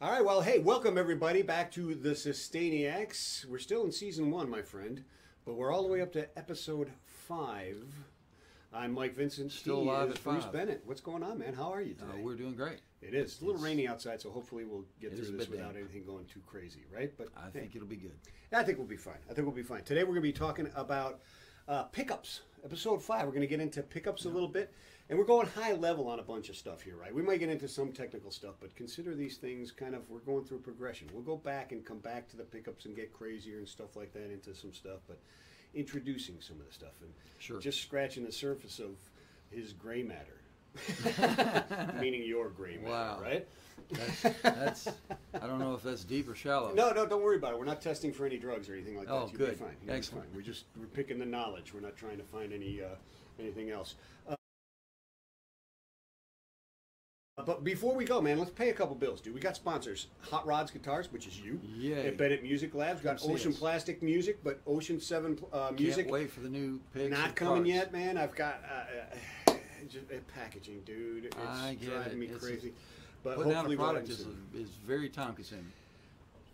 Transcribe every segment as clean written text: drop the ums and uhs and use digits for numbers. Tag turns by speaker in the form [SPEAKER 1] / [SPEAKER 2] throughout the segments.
[SPEAKER 1] All right, well, hey, welcome everybody back to the Sustainiacs. We're still in season 1, my friend, but we're all the way up to episode 5. I'm Mike Vincent.
[SPEAKER 2] Still
[SPEAKER 1] He
[SPEAKER 2] alive
[SPEAKER 1] is
[SPEAKER 2] at
[SPEAKER 1] Bruce
[SPEAKER 2] 5.
[SPEAKER 1] Bennett. What's going on, man? How are you today?
[SPEAKER 2] We're doing great.
[SPEAKER 1] It is. It's a little rainy outside, so hopefully we'll get
[SPEAKER 2] It is
[SPEAKER 1] through
[SPEAKER 2] a
[SPEAKER 1] this
[SPEAKER 2] bit
[SPEAKER 1] without
[SPEAKER 2] damp.
[SPEAKER 1] anything going too crazy, right? But
[SPEAKER 2] I
[SPEAKER 1] hey,
[SPEAKER 2] think it'll be good.
[SPEAKER 1] I think we'll be fine. I think we'll be fine. Today we're going to be talking about pickups. Episode 5, we're going to get into pickups a little bit. And we're going high level on a bunch of stuff here, right? We might get into some technical stuff, but consider these things kind of, we're going through a progression. We'll go back and come back to the pickups and get crazier and stuff like that into some stuff, but introducing some of the stuff and
[SPEAKER 2] Sure.
[SPEAKER 1] just scratching the surface of his gray matter. Meaning your gray matter,
[SPEAKER 2] Wow.
[SPEAKER 1] right?
[SPEAKER 2] That's I don't know if that's deep or shallow.
[SPEAKER 1] No, don't worry about it. We're not testing for any drugs or anything like that.
[SPEAKER 2] Oh,
[SPEAKER 1] You'll
[SPEAKER 2] good.
[SPEAKER 1] be fine. You'll
[SPEAKER 2] Excellent.
[SPEAKER 1] be fine. We're picking the knowledge. We're not trying to find anything else. But before we go, man, let's pay a couple bills, dude. We got sponsors. Hot Rods Guitars, which is you.
[SPEAKER 2] Yay.
[SPEAKER 1] At Bennett Music Labs. Got
[SPEAKER 2] Come see
[SPEAKER 1] Ocean
[SPEAKER 2] us.
[SPEAKER 1] Plastic Music, but Ocean 7 Music.
[SPEAKER 2] Can't wait for the new pigs.
[SPEAKER 1] Not
[SPEAKER 2] and
[SPEAKER 1] coming
[SPEAKER 2] carts.
[SPEAKER 1] yet, man. I've got just packaging, dude. It's
[SPEAKER 2] I get
[SPEAKER 1] driving
[SPEAKER 2] it.
[SPEAKER 1] me
[SPEAKER 2] It's
[SPEAKER 1] crazy. But
[SPEAKER 2] Putting out a
[SPEAKER 1] hopefully
[SPEAKER 2] product
[SPEAKER 1] we'll have
[SPEAKER 2] is very time consuming.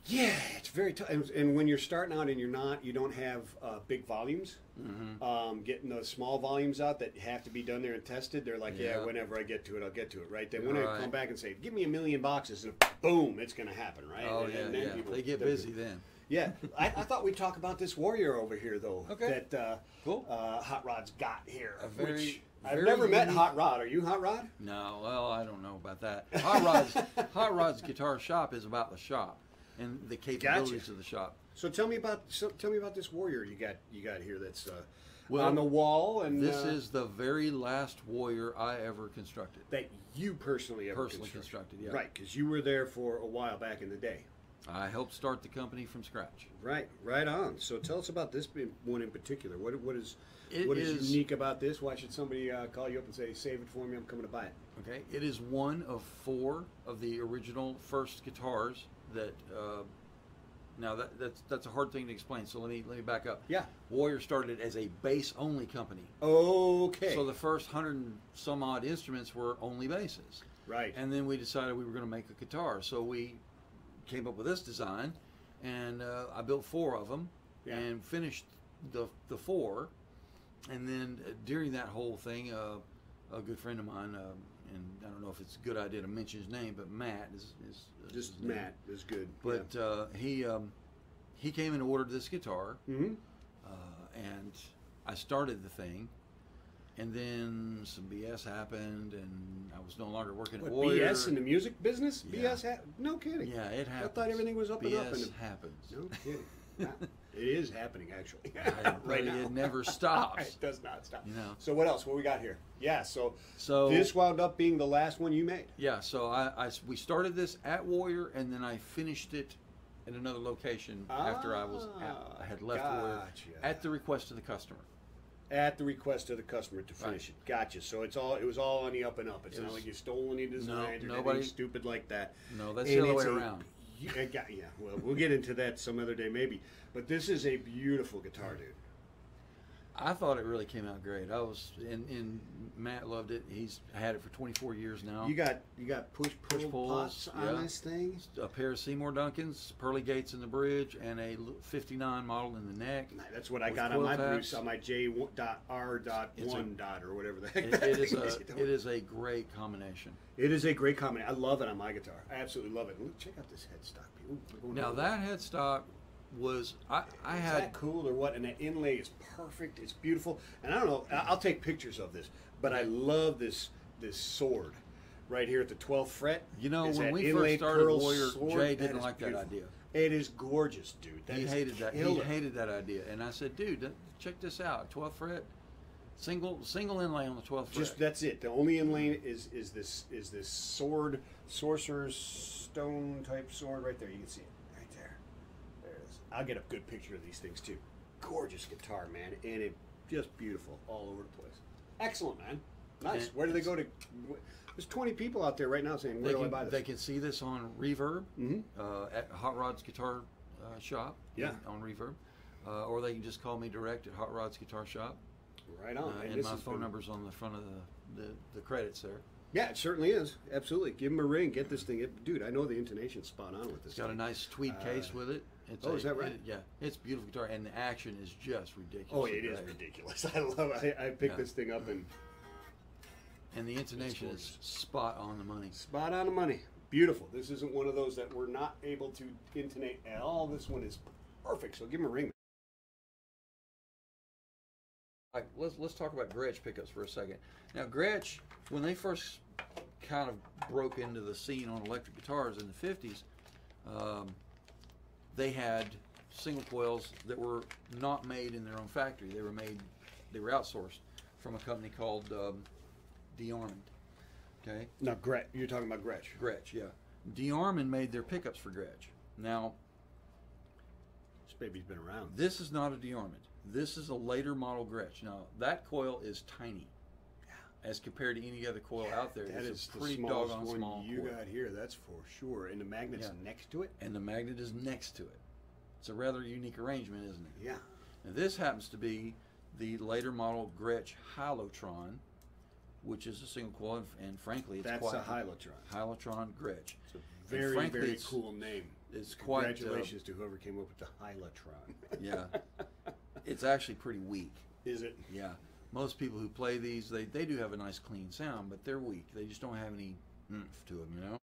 [SPEAKER 1] Yeah, it's very tough. And when you're starting out and you don't have big volumes, getting those small volumes out that have to be done there and tested, they're like, yeah,
[SPEAKER 2] Yeah.
[SPEAKER 1] whenever I get to it, I'll get to it, right? Then when I
[SPEAKER 2] Right.
[SPEAKER 1] come back and say, give me 1,000,000 boxes, and boom, it's going to happen, right?
[SPEAKER 2] Oh,
[SPEAKER 1] and
[SPEAKER 2] yeah,
[SPEAKER 1] then
[SPEAKER 2] yeah.
[SPEAKER 1] people-
[SPEAKER 2] They get
[SPEAKER 1] they're-
[SPEAKER 2] busy then.
[SPEAKER 1] Yeah, I thought we'd talk about this Warrior over here, though,
[SPEAKER 2] Okay.
[SPEAKER 1] that
[SPEAKER 2] Cool.
[SPEAKER 1] Hot Rod's got here.
[SPEAKER 2] A very-
[SPEAKER 1] which I've
[SPEAKER 2] very
[SPEAKER 1] never met
[SPEAKER 2] unique-
[SPEAKER 1] Hot Rod. Are you Hot Rod?
[SPEAKER 2] No, well, I don't know about that. Hot Rod's Guitar Shop is about the shop and the capabilities of the shop.
[SPEAKER 1] So tell me about this Warrior you got here that's
[SPEAKER 2] Well,
[SPEAKER 1] on the wall, and
[SPEAKER 2] This is the very last Warrior I ever constructed.
[SPEAKER 1] that you personally ever
[SPEAKER 2] Personally constructed, yeah.
[SPEAKER 1] Right, because you were there for a while back in the day.
[SPEAKER 2] I helped start the company from scratch.
[SPEAKER 1] Right on. So tell us about this one in particular. What is
[SPEAKER 2] It
[SPEAKER 1] what is
[SPEAKER 2] is-
[SPEAKER 1] unique about this? Why should somebody call you up and say, "Save it for me, I'm coming to buy it"?
[SPEAKER 2] Okay, it is one of 4 of the original first guitars that. Now that's a hard thing to explain. So let me back up.
[SPEAKER 1] Yeah.
[SPEAKER 2] Warrior started as a bass only company.
[SPEAKER 1] Okay.
[SPEAKER 2] So the first 100 and some odd instruments were only basses.
[SPEAKER 1] Right.
[SPEAKER 2] And then we decided we were going to make a guitar. So we came up with this design, and I built 4 of them
[SPEAKER 1] Yeah.
[SPEAKER 2] and finished the 4. And then during that whole thing, a good friend of mine, and I don't know if it's a good idea to mention his name, but Matt is
[SPEAKER 1] Just
[SPEAKER 2] his name.
[SPEAKER 1] Matt is good.
[SPEAKER 2] But he came and ordered this guitar,
[SPEAKER 1] Mm-hmm.
[SPEAKER 2] and I started the thing, and then some BS happened, and I was no longer working at
[SPEAKER 1] What,
[SPEAKER 2] Warrior.
[SPEAKER 1] BS in the music business?
[SPEAKER 2] Yeah.
[SPEAKER 1] BS? No kidding.
[SPEAKER 2] Yeah, it happens.
[SPEAKER 1] I thought everything was up and up.
[SPEAKER 2] BS
[SPEAKER 1] And
[SPEAKER 2] happens.
[SPEAKER 1] no kidding. Yeah, it is happening actually.
[SPEAKER 2] But
[SPEAKER 1] right now.
[SPEAKER 2] it never stops.
[SPEAKER 1] It does not stop.
[SPEAKER 2] You know.
[SPEAKER 1] So what else? What we got here? Yeah. So
[SPEAKER 2] So
[SPEAKER 1] this wound up being the last one you made.
[SPEAKER 2] yeah, so we started this at Warrior, and then I finished it in another location after I had left Warrior
[SPEAKER 1] Gotcha.
[SPEAKER 2] at the request of the customer.
[SPEAKER 1] At the request of the customer to finish it. Gotcha. So it was all on the up and up. It's
[SPEAKER 2] It
[SPEAKER 1] not
[SPEAKER 2] was-
[SPEAKER 1] like you stole any designs or
[SPEAKER 2] nobody-
[SPEAKER 1] anything stupid like that.
[SPEAKER 2] No, that's
[SPEAKER 1] And
[SPEAKER 2] the other
[SPEAKER 1] it's
[SPEAKER 2] way
[SPEAKER 1] a-
[SPEAKER 2] around.
[SPEAKER 1] Yeah, well, we'll get into that some other day maybe. But this is a beautiful guitar, dude.
[SPEAKER 2] I thought it really came out great. And Matt loved it. He's had it for 24 years now.
[SPEAKER 1] You got push
[SPEAKER 2] Push
[SPEAKER 1] pull
[SPEAKER 2] pulls,
[SPEAKER 1] pots on
[SPEAKER 2] yeah.
[SPEAKER 1] this thing.
[SPEAKER 2] A pair of Seymour Duncans, pearly gates in the bridge, and a 59 model in the neck.
[SPEAKER 1] That's what I
[SPEAKER 2] With
[SPEAKER 1] got on
[SPEAKER 2] coil
[SPEAKER 1] my
[SPEAKER 2] tabs.
[SPEAKER 1] Bruce, on my J.R.1 or whatever the heck.
[SPEAKER 2] It
[SPEAKER 1] that
[SPEAKER 2] is
[SPEAKER 1] thing
[SPEAKER 2] it is a great combination.
[SPEAKER 1] It is a great combination. I love it on my guitar. I absolutely love it. Look, check out this headstock. Ooh, we're going
[SPEAKER 2] Now
[SPEAKER 1] over
[SPEAKER 2] that headstock was I
[SPEAKER 1] Is
[SPEAKER 2] had
[SPEAKER 1] that cool or what? And that inlay is perfect. It's beautiful. And I don't know. I'll take pictures of this. But I love this sword right here at the 12th fret.
[SPEAKER 2] You know,
[SPEAKER 1] It's
[SPEAKER 2] when
[SPEAKER 1] that
[SPEAKER 2] we
[SPEAKER 1] inlaid
[SPEAKER 2] first started
[SPEAKER 1] pearl
[SPEAKER 2] Warrior,
[SPEAKER 1] sword.
[SPEAKER 2] Jay
[SPEAKER 1] That
[SPEAKER 2] didn't
[SPEAKER 1] is
[SPEAKER 2] like that
[SPEAKER 1] beautiful.
[SPEAKER 2] idea.
[SPEAKER 1] It is gorgeous, dude.
[SPEAKER 2] He hated that. He
[SPEAKER 1] killer.
[SPEAKER 2] hated that idea. And I said, dude, check this out. 12th fret, single inlay on the 12th fret.
[SPEAKER 1] Just that's it. The only inlay is this sword, sorcerer's stone type sword right there. You can see it right there. There it is. I'll get a good picture of these things too. Gorgeous guitar, man, and it just beautiful all over the place. Excellent, man. Nice.
[SPEAKER 2] And
[SPEAKER 1] Where do they go to? There's 20 people out there right now saying, "Where do I buy this?"
[SPEAKER 2] They can see this on Reverb at Hot Rod's Guitar Shop.
[SPEAKER 1] Yeah.
[SPEAKER 2] On Reverb, or they can just call me direct at Hot Rod's Guitar Shop.
[SPEAKER 1] Right on.
[SPEAKER 2] And
[SPEAKER 1] this
[SPEAKER 2] my
[SPEAKER 1] has
[SPEAKER 2] phone
[SPEAKER 1] been-
[SPEAKER 2] number's on the front of the credits there.
[SPEAKER 1] Yeah, it certainly is. Absolutely. Give him a ring. Get this thing. Dude, I know the intonation's spot on with this.
[SPEAKER 2] It's got a nice tweed case with it.
[SPEAKER 1] Is that right?
[SPEAKER 2] Yeah, it's a beautiful guitar, and the action is just ridiculous.
[SPEAKER 1] Oh, it is ridiculous. I love it. I picked this thing up and
[SPEAKER 2] the intonation is spot on the money.
[SPEAKER 1] Spot on the money. Beautiful. This isn't one of those that we're not able to intonate at all. This one is perfect. So give him a ring.
[SPEAKER 2] All right, let's talk about Gretsch pickups for a second. Now, Gretsch, when they first kind of broke into the scene on electric guitars in the 50s, they had single coils that were not made in their own factory. They were outsourced from a company called Dimargio. Okay.
[SPEAKER 1] Now, you're talking about Gretsch.
[SPEAKER 2] Gretsch, yeah. Dimargio made their pickups for Gretsch. Now,
[SPEAKER 1] this baby's been around.
[SPEAKER 2] This is not a Dimargio. This is a later model Gretsch. Now, that coil is tiny as compared to any other coil out there.
[SPEAKER 1] That is
[SPEAKER 2] a pretty
[SPEAKER 1] the smallest
[SPEAKER 2] doggone
[SPEAKER 1] one
[SPEAKER 2] small
[SPEAKER 1] you
[SPEAKER 2] coil.
[SPEAKER 1] got here, that's for sure. And the magnet's next to it?
[SPEAKER 2] And the magnet is next to it. It's a rather unique arrangement, isn't it?
[SPEAKER 1] Yeah.
[SPEAKER 2] Now, this happens to be the later model Gretsch Hylotron, which is a single coil, and frankly, it's
[SPEAKER 1] That's
[SPEAKER 2] quite
[SPEAKER 1] a Hylotron.
[SPEAKER 2] Hylotron Gretsch.
[SPEAKER 1] It's a very,
[SPEAKER 2] frankly,
[SPEAKER 1] very cool name.
[SPEAKER 2] It's quite...
[SPEAKER 1] Congratulations to whoever came up with the Hylotron.
[SPEAKER 2] Yeah. It's actually pretty weak.
[SPEAKER 1] Is it?
[SPEAKER 2] Yeah. Most people who play these, they do have a nice clean sound, but they're weak. They just don't have any oomph to them, you know?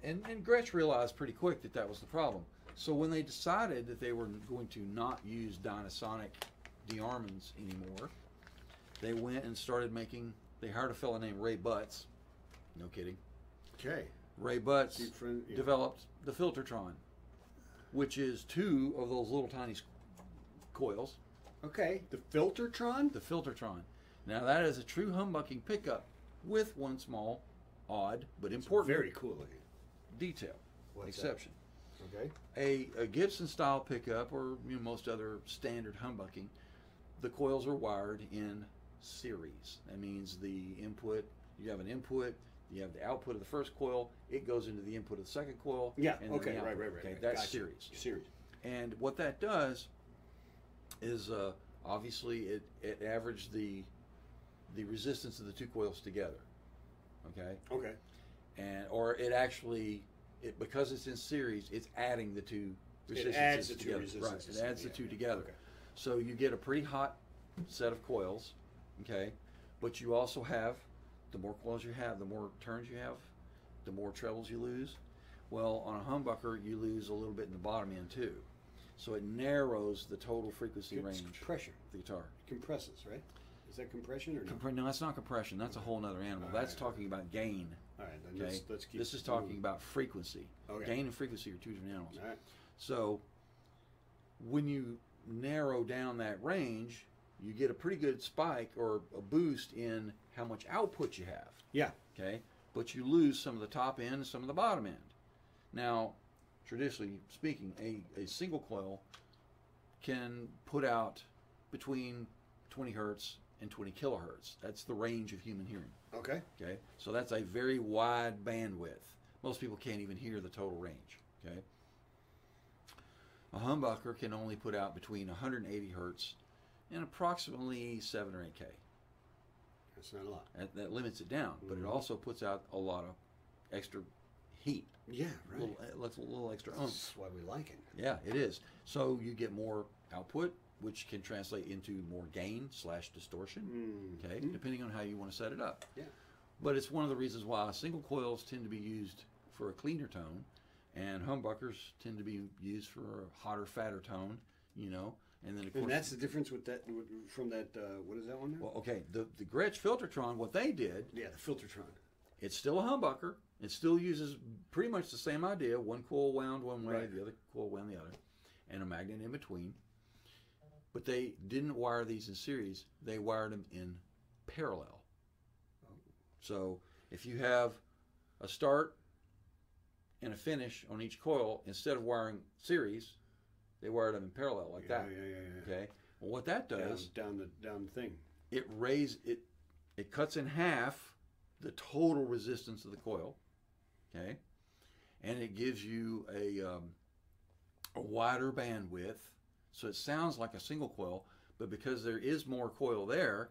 [SPEAKER 2] And Gretsch realized pretty quick that that was the problem. So when they decided that they were going to not use Dynasonic Diarmans anymore, they went and started making, they hired a fellow named Ray Butts. No kidding.
[SPEAKER 1] Okay.
[SPEAKER 2] Ray Butts developed the Filtertron, which is two of those little tiny coils.
[SPEAKER 1] Okay. The Filtertron?
[SPEAKER 2] The Filtertron. Now that is a true humbucking pickup with one small, odd, but important
[SPEAKER 1] very cool looking
[SPEAKER 2] detail. Exception.
[SPEAKER 1] That? Okay.
[SPEAKER 2] A Gibson style pickup, or most other standard humbucking, the coils are wired in series. That means the input, you have an input, you have the output of the first coil, it goes into the input of the second coil.
[SPEAKER 1] Yeah,
[SPEAKER 2] and
[SPEAKER 1] okay,
[SPEAKER 2] right.
[SPEAKER 1] Okay,
[SPEAKER 2] that's
[SPEAKER 1] gotcha.
[SPEAKER 2] series.
[SPEAKER 1] Series.
[SPEAKER 2] And what that does is obviously it averaged the resistance of the two coils together. Okay?
[SPEAKER 1] Okay.
[SPEAKER 2] Or it actually, because it's in series, it's adding the two resistances
[SPEAKER 1] it adds the
[SPEAKER 2] together.
[SPEAKER 1] two resistances.
[SPEAKER 2] Right, it adds the two together.
[SPEAKER 1] Okay.
[SPEAKER 2] So you get a pretty hot set of coils, okay? But you also have, the more coils you have, the more turns you have, the more trebles you lose. Well, on a humbucker, you lose a little bit in the bottom end too. So it narrows the total frequency range
[SPEAKER 1] Compression.
[SPEAKER 2] of the guitar.
[SPEAKER 1] It compresses, right? Is that compression or no?
[SPEAKER 2] No, that's not compression. That's a whole other animal. That's talking about gain.
[SPEAKER 1] All right, then
[SPEAKER 2] Okay?
[SPEAKER 1] let's keep
[SPEAKER 2] This is talking about frequency.
[SPEAKER 1] Okay.
[SPEAKER 2] Gain and frequency are two different animals.
[SPEAKER 1] All right.
[SPEAKER 2] So when you narrow down that range, you get a pretty good spike or a boost in how much output you have.
[SPEAKER 1] Yeah.
[SPEAKER 2] Okay? But you lose some of the top end and some of the bottom end. Now, traditionally speaking, a single coil can put out between 20 hertz and 20 kilohertz. That's the range of human hearing.
[SPEAKER 1] Okay.
[SPEAKER 2] Okay? So that's a very wide bandwidth. Most people can't even hear the total range. Okay? A humbucker can only put out between 180 hertz and approximately 7 or 8K.
[SPEAKER 1] That's not a lot.
[SPEAKER 2] That limits it down, but it also puts out a lot of extra heat.
[SPEAKER 1] Yeah, right.
[SPEAKER 2] A little extra oomph.
[SPEAKER 1] That's why we like it.
[SPEAKER 2] Yeah, it is. So you get more output, which can translate into more gain / distortion, okay, depending on how you want to set it up.
[SPEAKER 1] Yeah.
[SPEAKER 2] But it's one of the reasons why single coils tend to be used for a cleaner tone, and humbuckers tend to be used for a hotter, fatter tone, you know. And then of course,
[SPEAKER 1] and that's the difference with that from that. What is that one? There?
[SPEAKER 2] Well, okay, the Gretsch Filtertron, what they did,
[SPEAKER 1] Yeah, the Filtertron.
[SPEAKER 2] it's still a humbucker. It still uses pretty much the same idea: one coil wound one way,
[SPEAKER 1] Right.
[SPEAKER 2] the other coil wound the other, and a magnet in between. But they didn't wire these in series; they wired them in parallel. So if you have a start and a finish on each coil, instead of wiring series, they wired them in parallel like that.
[SPEAKER 1] Yeah.
[SPEAKER 2] Okay. Well, what that does,
[SPEAKER 1] down the thing.
[SPEAKER 2] it cuts in half the total resistance of the coil. Okay, and it gives you a wider bandwidth, so it sounds like a single coil, but because there is more coil there,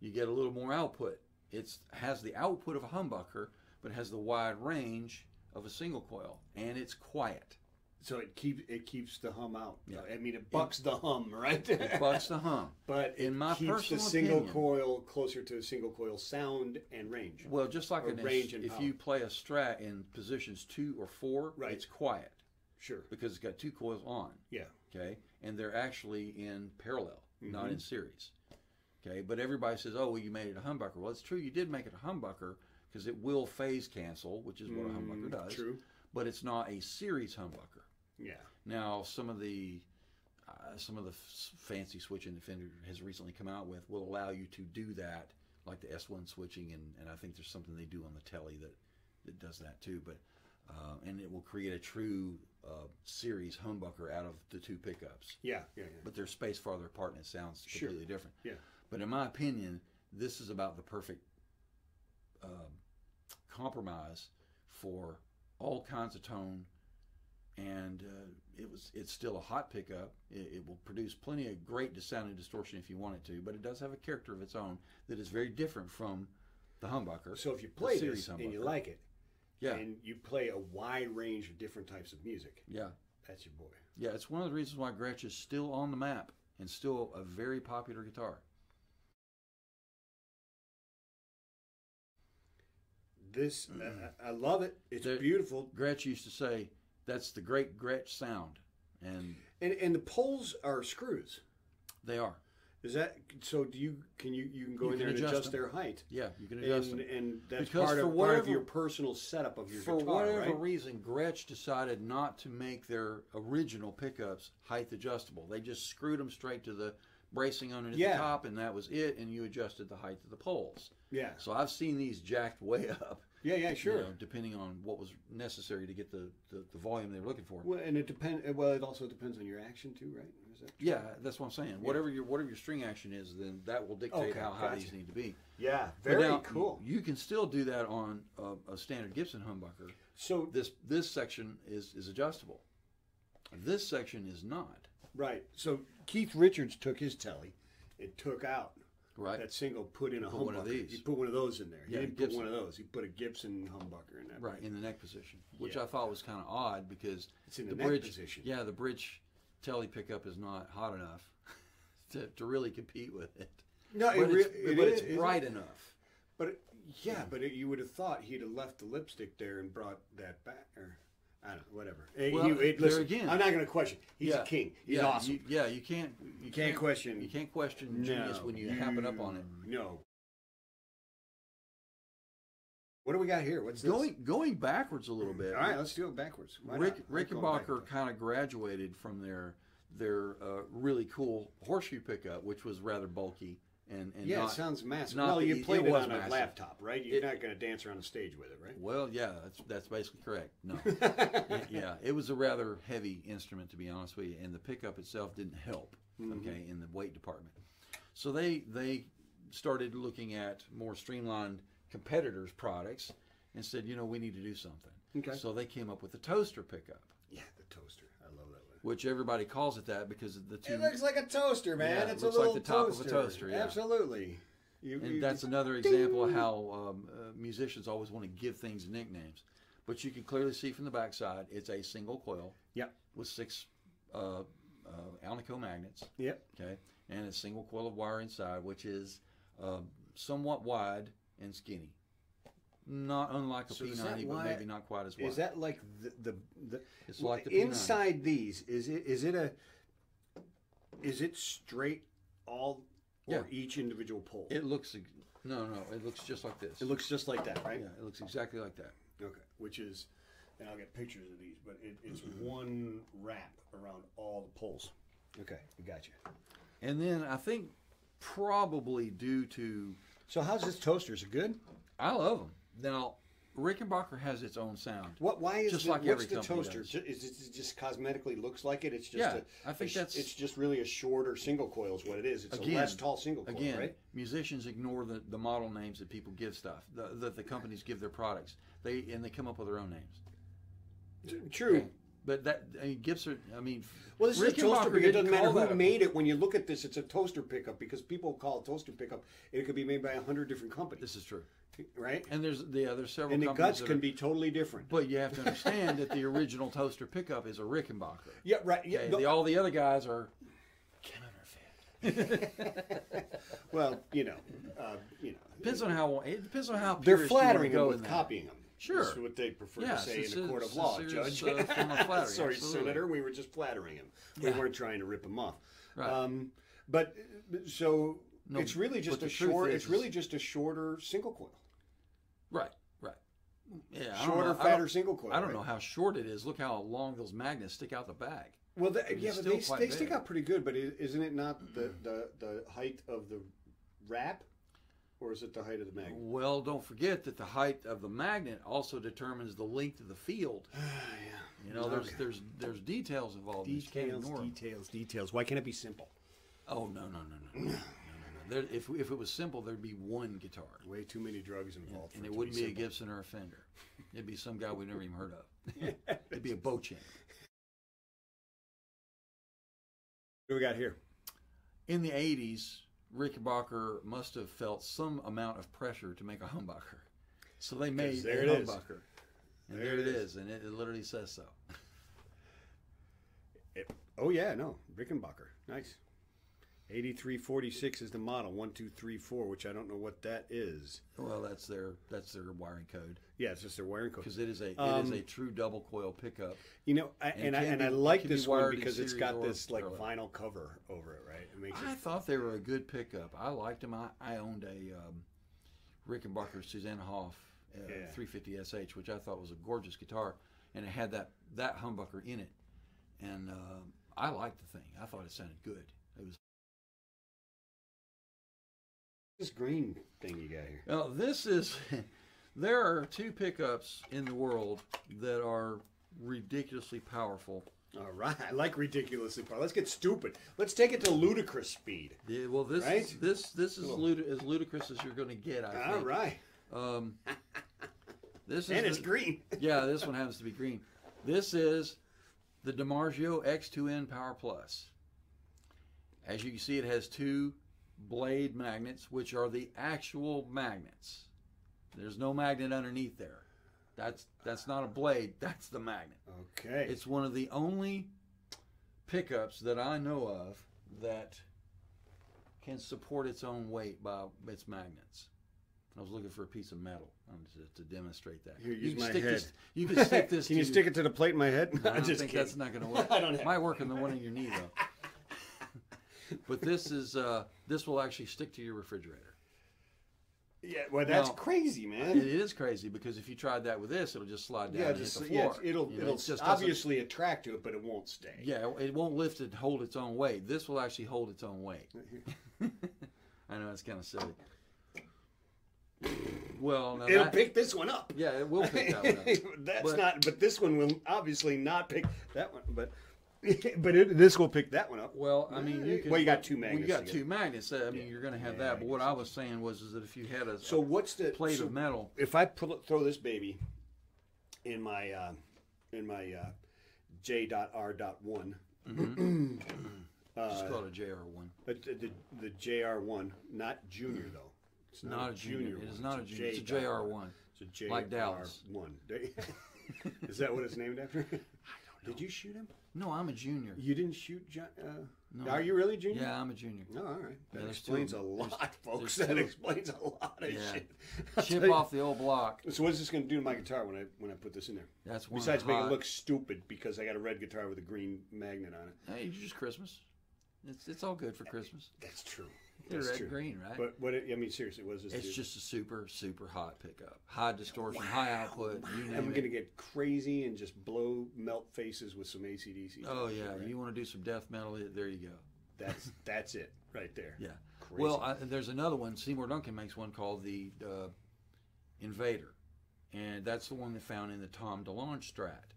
[SPEAKER 2] you get a little more output. It has the output of a humbucker, but has the wide range of a single coil, and it's quiet.
[SPEAKER 1] So it keeps the hum out.
[SPEAKER 2] Yeah.
[SPEAKER 1] I mean, it bucks the hum, right?
[SPEAKER 2] It bucks the hum.
[SPEAKER 1] But it
[SPEAKER 2] in my
[SPEAKER 1] keeps
[SPEAKER 2] personal
[SPEAKER 1] the single
[SPEAKER 2] opinion,
[SPEAKER 1] coil closer to a single coil sound and range.
[SPEAKER 2] Well, just like
[SPEAKER 1] range and
[SPEAKER 2] if
[SPEAKER 1] power.
[SPEAKER 2] you play a Strat in positions 2 or 4,
[SPEAKER 1] Right.
[SPEAKER 2] it's quiet
[SPEAKER 1] Sure.
[SPEAKER 2] because it's got 2 coils on.
[SPEAKER 1] Yeah.
[SPEAKER 2] Okay, and they're actually in parallel, not
[SPEAKER 1] Mm-hmm.
[SPEAKER 2] in series. Okay, but everybody says, "Oh, well, you made it a humbucker." Well, it's true, you did make it a humbucker because it will phase cancel, which is what a humbucker does.
[SPEAKER 1] True.
[SPEAKER 2] But it's not a series humbucker.
[SPEAKER 1] Yeah.
[SPEAKER 2] Now, some of the fancy switching that Fender has recently come out with will allow you to do that, like the S1 switching, and I think there's something they do on the telly that does that too. But and it will create a true series humbucker out of the 2 pickups.
[SPEAKER 1] Yeah. Yeah.
[SPEAKER 2] But they're spaced farther apart and it sounds
[SPEAKER 1] Sure.
[SPEAKER 2] completely different.
[SPEAKER 1] Yeah.
[SPEAKER 2] But in my opinion, this is about the perfect compromise for all kinds of tone, and it's still a hot pickup. It will produce plenty of great sounding distortion if you want it to, but it does have a character of its own that is very different from the humbucker.
[SPEAKER 1] So if you play
[SPEAKER 2] series
[SPEAKER 1] this and you
[SPEAKER 2] humbucker.
[SPEAKER 1] like it,
[SPEAKER 2] Yeah.
[SPEAKER 1] and you play a wide range of different types of music,
[SPEAKER 2] Yeah.
[SPEAKER 1] that's your boy.
[SPEAKER 2] Yeah, it's one of the reasons why Gretsch is still on the map and still a very popular guitar.
[SPEAKER 1] This, I love it. It's beautiful.
[SPEAKER 2] Gretsch used to say, "That's the great Gretsch sound," and
[SPEAKER 1] And the poles are screws.
[SPEAKER 2] they are.
[SPEAKER 1] Is that so? You can go
[SPEAKER 2] You
[SPEAKER 1] in there
[SPEAKER 2] can
[SPEAKER 1] and
[SPEAKER 2] adjust
[SPEAKER 1] adjust
[SPEAKER 2] them.
[SPEAKER 1] their height,
[SPEAKER 2] Yeah, you can adjust them.
[SPEAKER 1] and that's
[SPEAKER 2] Because
[SPEAKER 1] part
[SPEAKER 2] for
[SPEAKER 1] of
[SPEAKER 2] whatever-
[SPEAKER 1] your personal setup of your
[SPEAKER 2] For
[SPEAKER 1] guitar,
[SPEAKER 2] whatever
[SPEAKER 1] right?
[SPEAKER 2] reason, Gretsch decided not to make their original pickups height adjustable. They just screwed them straight to the bracing underneath
[SPEAKER 1] Yeah.
[SPEAKER 2] the top, and that was it. And you adjusted the height of the poles.
[SPEAKER 1] Yeah,
[SPEAKER 2] So I've seen these jacked way up.
[SPEAKER 1] yeah, sure.
[SPEAKER 2] You know, depending on what was necessary to get the volume they were looking for.
[SPEAKER 1] Well, and it depends. Well, it also depends on your action too, right? Is that true?
[SPEAKER 2] Yeah, that's what I'm saying. Whatever your string action is, then that will dictate
[SPEAKER 1] Okay,
[SPEAKER 2] how high
[SPEAKER 1] gotcha.
[SPEAKER 2] these need to be.
[SPEAKER 1] Yeah,
[SPEAKER 2] But
[SPEAKER 1] very
[SPEAKER 2] now,
[SPEAKER 1] cool.
[SPEAKER 2] You can still do that on a standard Gibson humbucker.
[SPEAKER 1] So
[SPEAKER 2] This section is adjustable. This section is not.
[SPEAKER 1] right. So Keith Richards took his telly and took out
[SPEAKER 2] Right.
[SPEAKER 1] that single, put in a
[SPEAKER 2] Put
[SPEAKER 1] humbucker.
[SPEAKER 2] one of these.
[SPEAKER 1] He put one of those in there. He
[SPEAKER 2] Yeah,
[SPEAKER 1] didn't put
[SPEAKER 2] Gibson.
[SPEAKER 1] one of those. He put a Gibson humbucker in that.
[SPEAKER 2] Right, in the neck position, which
[SPEAKER 1] Yeah.
[SPEAKER 2] I thought was kind of odd because
[SPEAKER 1] It's in the neck
[SPEAKER 2] bridge
[SPEAKER 1] position.
[SPEAKER 2] Yeah, the bridge telly pickup is not hot enough to really compete with it.
[SPEAKER 1] No,
[SPEAKER 2] But it's bright enough.
[SPEAKER 1] But you would have thought he'd have left the lipstick there and brought that back, or I don't know, whatever.
[SPEAKER 2] Well, there
[SPEAKER 1] listen,
[SPEAKER 2] again-
[SPEAKER 1] I'm not going to question. He's a king. He's
[SPEAKER 2] yeah,
[SPEAKER 1] awesome.
[SPEAKER 2] You can't
[SPEAKER 1] question.
[SPEAKER 2] You can't question genius when you happen up on it.
[SPEAKER 1] No. What do we got here? What's this?
[SPEAKER 2] Going backwards a little bit.
[SPEAKER 1] All right, let's do it backwards. Why not?
[SPEAKER 2] Rickenbacker kind of graduated from their really cool horseshoe pickup, which was rather bulky and
[SPEAKER 1] Yeah,
[SPEAKER 2] not,
[SPEAKER 1] it sounds massive.
[SPEAKER 2] not
[SPEAKER 1] Well,
[SPEAKER 2] the-
[SPEAKER 1] you played it
[SPEAKER 2] was
[SPEAKER 1] on
[SPEAKER 2] massive.
[SPEAKER 1] a laptop, right? You're not going to dance around the stage with it, right?
[SPEAKER 2] Well, yeah, that's basically correct. No, yeah, it was a rather heavy instrument, to be honest with you, and the pickup itself didn't help. Okay, in the weight department, so they started looking at more streamlined competitors' products and said, we need to do something.
[SPEAKER 1] Okay.
[SPEAKER 2] So they came up with the toaster pickup,
[SPEAKER 1] Yeah, the toaster. I love that one.
[SPEAKER 2] which everybody calls it that because of the two.
[SPEAKER 1] It looks like a toaster, man.
[SPEAKER 2] Yeah, it
[SPEAKER 1] it's
[SPEAKER 2] looks
[SPEAKER 1] a
[SPEAKER 2] like
[SPEAKER 1] little
[SPEAKER 2] the top
[SPEAKER 1] toaster.
[SPEAKER 2] of a toaster, yeah.
[SPEAKER 1] Absolutely.
[SPEAKER 2] And that's another example of how musicians always want to give things nicknames. But you can clearly see from the backside, it's a single coil
[SPEAKER 1] Yep.
[SPEAKER 2] with 6 Alnico magnets.
[SPEAKER 1] Yep.
[SPEAKER 2] Okay, and a single coil of wire inside, which is somewhat wide and skinny. Not unlike a
[SPEAKER 1] So is that
[SPEAKER 2] P90, but
[SPEAKER 1] why-
[SPEAKER 2] maybe not quite as wide.
[SPEAKER 1] Is that like the
[SPEAKER 2] It's like the P90.
[SPEAKER 1] inside these? Is it straight all or
[SPEAKER 2] Yeah.
[SPEAKER 1] each individual pole?
[SPEAKER 2] It looks no, it looks just like this.
[SPEAKER 1] It looks just like that, right?
[SPEAKER 2] Yeah, it looks exactly like that.
[SPEAKER 1] Okay. Which is, and I'll get pictures of these, but it's one wrap around all the poles. Okay, we got you.
[SPEAKER 2] And then I think probably due to
[SPEAKER 1] So how's this toaster? Is it good?
[SPEAKER 2] I love them. Now Rickenbacker has its own sound.
[SPEAKER 1] Why is
[SPEAKER 2] Just
[SPEAKER 1] the,
[SPEAKER 2] like
[SPEAKER 1] what's
[SPEAKER 2] every
[SPEAKER 1] the
[SPEAKER 2] company
[SPEAKER 1] toaster?
[SPEAKER 2] does.
[SPEAKER 1] Is it just cosmetically looks like it? It's just
[SPEAKER 2] Yeah, I think
[SPEAKER 1] it's just really a shorter single coil is what it is. It's a less tall single coil,
[SPEAKER 2] Again,
[SPEAKER 1] right?
[SPEAKER 2] musicians ignore the model names that people give stuff, that the companies give their products. They come up with their own names.
[SPEAKER 1] True.
[SPEAKER 2] Okay. But that Gibson, I mean,
[SPEAKER 1] well, this is a toaster
[SPEAKER 2] Rickenbacker
[SPEAKER 1] pickup. It doesn't matter
[SPEAKER 2] call
[SPEAKER 1] who
[SPEAKER 2] that
[SPEAKER 1] made it. When you look at this, it's a toaster pickup because people call it toaster pickup, and it could be made by 100 different companies.
[SPEAKER 2] This is true,
[SPEAKER 1] right?
[SPEAKER 2] And there's several.
[SPEAKER 1] And the
[SPEAKER 2] companies
[SPEAKER 1] guts
[SPEAKER 2] that
[SPEAKER 1] can be totally different.
[SPEAKER 2] But you have to understand that the original toaster pickup is a Rickenbacker.
[SPEAKER 1] Yeah, right. Yeah,
[SPEAKER 2] Okay? All the other guys are counterfeit.
[SPEAKER 1] Well,
[SPEAKER 2] Depends on how
[SPEAKER 1] they're
[SPEAKER 2] purist
[SPEAKER 1] flattering
[SPEAKER 2] you
[SPEAKER 1] them
[SPEAKER 2] want to
[SPEAKER 1] with
[SPEAKER 2] go in
[SPEAKER 1] copying them.
[SPEAKER 2] Sure.
[SPEAKER 1] That's what they prefer to
[SPEAKER 2] Yes,
[SPEAKER 1] say
[SPEAKER 2] it's
[SPEAKER 1] in a court
[SPEAKER 2] a
[SPEAKER 1] of law,
[SPEAKER 2] serious,
[SPEAKER 1] Judge.
[SPEAKER 2] form of flattery,
[SPEAKER 1] Sorry,
[SPEAKER 2] absolutely.
[SPEAKER 1] Senator, we were just flattering him.
[SPEAKER 2] Yeah.
[SPEAKER 1] We weren't trying to rip him off.
[SPEAKER 2] Right.
[SPEAKER 1] But so
[SPEAKER 2] No,
[SPEAKER 1] it's really
[SPEAKER 2] but
[SPEAKER 1] just
[SPEAKER 2] the
[SPEAKER 1] a
[SPEAKER 2] truth
[SPEAKER 1] short.
[SPEAKER 2] is-
[SPEAKER 1] It's really just a shorter single coil.
[SPEAKER 2] Right. Yeah, I don't
[SPEAKER 1] Shorter,
[SPEAKER 2] know-
[SPEAKER 1] fatter single coil.
[SPEAKER 2] I don't
[SPEAKER 1] right?
[SPEAKER 2] know how short it is. Look how long those magnets stick out the bag.
[SPEAKER 1] Well,
[SPEAKER 2] It's
[SPEAKER 1] yeah, but
[SPEAKER 2] still
[SPEAKER 1] they
[SPEAKER 2] quite
[SPEAKER 1] stick
[SPEAKER 2] big.
[SPEAKER 1] out pretty good. But isn't it not the height of the wrap, or is it the height of the magnet?
[SPEAKER 2] Well, don't forget that the height of the magnet also determines the length of the field.
[SPEAKER 1] Yeah.
[SPEAKER 2] You know, there's details involved. You can't ignore 'em.
[SPEAKER 1] Details. Why can't it be simple?
[SPEAKER 2] Oh no. There, if it was simple, there'd be one guitar,
[SPEAKER 1] Way too many drugs involved.
[SPEAKER 2] and
[SPEAKER 1] for
[SPEAKER 2] it
[SPEAKER 1] to
[SPEAKER 2] wouldn't be a
[SPEAKER 1] simple.
[SPEAKER 2] Gibson or a Fender. It'd be some guy we never even heard of. It'd be a Beauchamp.
[SPEAKER 1] What do we got here?
[SPEAKER 2] In the 80s, Rickenbacker must have felt some amount of pressure to make a humbucker. So they made
[SPEAKER 1] there
[SPEAKER 2] a
[SPEAKER 1] it is.
[SPEAKER 2] humbucker. And there it is, and it literally says so.
[SPEAKER 1] Oh yeah, no, Rickenbacker, nice. 8346 is the model 1234, which I don't know what that is.
[SPEAKER 2] Well, that's their wiring code,
[SPEAKER 1] Yeah, it's just their wiring code.
[SPEAKER 2] because it is a true double coil pickup.
[SPEAKER 1] You know, I like
[SPEAKER 2] can be
[SPEAKER 1] this one
[SPEAKER 2] wired in
[SPEAKER 1] because it's
[SPEAKER 2] series
[SPEAKER 1] got
[SPEAKER 2] or
[SPEAKER 1] this like
[SPEAKER 2] parallel.
[SPEAKER 1] vinyl cover over it, right? It makes
[SPEAKER 2] I
[SPEAKER 1] it.
[SPEAKER 2] thought they were a good pickup. I liked them. I owned a Rickenbacker Susanna Hoff 350 SH, which I thought was a gorgeous guitar, and it had that humbucker in it, and I liked the thing. I thought it sounded good. It was.
[SPEAKER 1] This green thing you got here.
[SPEAKER 2] Now, this is. There are two pickups in the world that are ridiculously powerful.
[SPEAKER 1] All right, I like ridiculously powerful. Let's get stupid. Let's take it to ludicrous speed.
[SPEAKER 2] Yeah, well, this
[SPEAKER 1] Right?
[SPEAKER 2] this is
[SPEAKER 1] Cool.
[SPEAKER 2] as ludicrous as you're going to get. I think.
[SPEAKER 1] All right,
[SPEAKER 2] This is
[SPEAKER 1] and it's green.
[SPEAKER 2] Yeah, this one happens to be green. This is the Dimargio X2N Power Plus. As you can see, it has two blade magnets, which are the actual magnets. There's no magnet underneath there. That's not a blade. That's the magnet.
[SPEAKER 1] Okay.
[SPEAKER 2] It's one of the only pickups that I know of that can support its own weight by its magnets. I was looking for a piece of metal to demonstrate that.
[SPEAKER 1] Here, use
[SPEAKER 2] can
[SPEAKER 1] my
[SPEAKER 2] stick
[SPEAKER 1] head.
[SPEAKER 2] This, you can stick this.
[SPEAKER 1] Can you stick it to the plate in my head?
[SPEAKER 2] I don't
[SPEAKER 1] Just
[SPEAKER 2] think
[SPEAKER 1] kidding.
[SPEAKER 2] that's not going to work.
[SPEAKER 1] I don't have
[SPEAKER 2] Might work on the one in your knee though. But this will actually stick to your refrigerator.
[SPEAKER 1] Yeah, well, that's
[SPEAKER 2] Now,
[SPEAKER 1] crazy,
[SPEAKER 2] It
[SPEAKER 1] man.
[SPEAKER 2] is crazy because if you tried that with this, it'll just slide down
[SPEAKER 1] Yeah,
[SPEAKER 2] and hit
[SPEAKER 1] just
[SPEAKER 2] the floor.
[SPEAKER 1] it'll
[SPEAKER 2] You know, it just doesn't-
[SPEAKER 1] obviously attract to it, but it won't stay.
[SPEAKER 2] Yeah, it won't lift and hold its own weight. This will actually hold its own weight. I know it's kind of silly. Well, now
[SPEAKER 1] It'll pick this one up.
[SPEAKER 2] Yeah, it will pick that one up.
[SPEAKER 1] That's
[SPEAKER 2] But-
[SPEAKER 1] not. But this one will obviously not pick that one. But this will pick that one up.
[SPEAKER 2] Well, I mean, you can.
[SPEAKER 1] Well, you got two magnets
[SPEAKER 2] Well, you got
[SPEAKER 1] together.
[SPEAKER 2] two magnets. I mean, you're going to have
[SPEAKER 1] Yeah,
[SPEAKER 2] that. But what I was saying was is that if you had a
[SPEAKER 1] So what's the
[SPEAKER 2] plate
[SPEAKER 1] so
[SPEAKER 2] of metal,
[SPEAKER 1] If I throw this baby in my J.R.1,
[SPEAKER 2] just call it a JR1.
[SPEAKER 1] but the JR1, not junior though. It's
[SPEAKER 2] Not a junior. It is
[SPEAKER 1] one.
[SPEAKER 2] not a junior. It's a JR1.
[SPEAKER 1] It's a JR1.
[SPEAKER 2] Like Dallas.
[SPEAKER 1] Is that what it's named after? I don't know. Did you shoot him?
[SPEAKER 2] No, I'm a junior.
[SPEAKER 1] You didn't shoot John?
[SPEAKER 2] No.
[SPEAKER 1] Are you really junior?
[SPEAKER 2] Yeah, I'm a junior.
[SPEAKER 1] No, all right. That
[SPEAKER 2] there's
[SPEAKER 1] explains
[SPEAKER 2] two
[SPEAKER 1] a
[SPEAKER 2] of them.
[SPEAKER 1] lot, folks.
[SPEAKER 2] there's
[SPEAKER 1] That
[SPEAKER 2] two.
[SPEAKER 1] explains a lot of
[SPEAKER 2] Yeah.
[SPEAKER 1] shit. I'll
[SPEAKER 2] Chip
[SPEAKER 1] tell you.
[SPEAKER 2] off the old block.
[SPEAKER 1] So what's this going to do to my guitar when I put this in there?
[SPEAKER 2] That's one.
[SPEAKER 1] Besides make it
[SPEAKER 2] hot-
[SPEAKER 1] look stupid because I got a red guitar with a green magnet on it.
[SPEAKER 2] Hey, it's just Christmas. It's all good for Christmas.
[SPEAKER 1] That's true.
[SPEAKER 2] They're
[SPEAKER 1] That's
[SPEAKER 2] red
[SPEAKER 1] true.
[SPEAKER 2] green, right?
[SPEAKER 1] But I mean, seriously, what does this
[SPEAKER 2] It's
[SPEAKER 1] do?
[SPEAKER 2] just a super hot pickup. High distortion, high output. You name
[SPEAKER 1] I'm
[SPEAKER 2] it.
[SPEAKER 1] going to get crazy and just melt faces with some AC/DC.
[SPEAKER 2] Oh yeah,
[SPEAKER 1] right?
[SPEAKER 2] you want to do some death metal? There you go.
[SPEAKER 1] That's it right there.
[SPEAKER 2] Yeah.
[SPEAKER 1] Crazy.
[SPEAKER 2] Well, there's another one. Seymour Duncan makes one called the Invader, and that's the one they found in the Tom DeLonge Strat,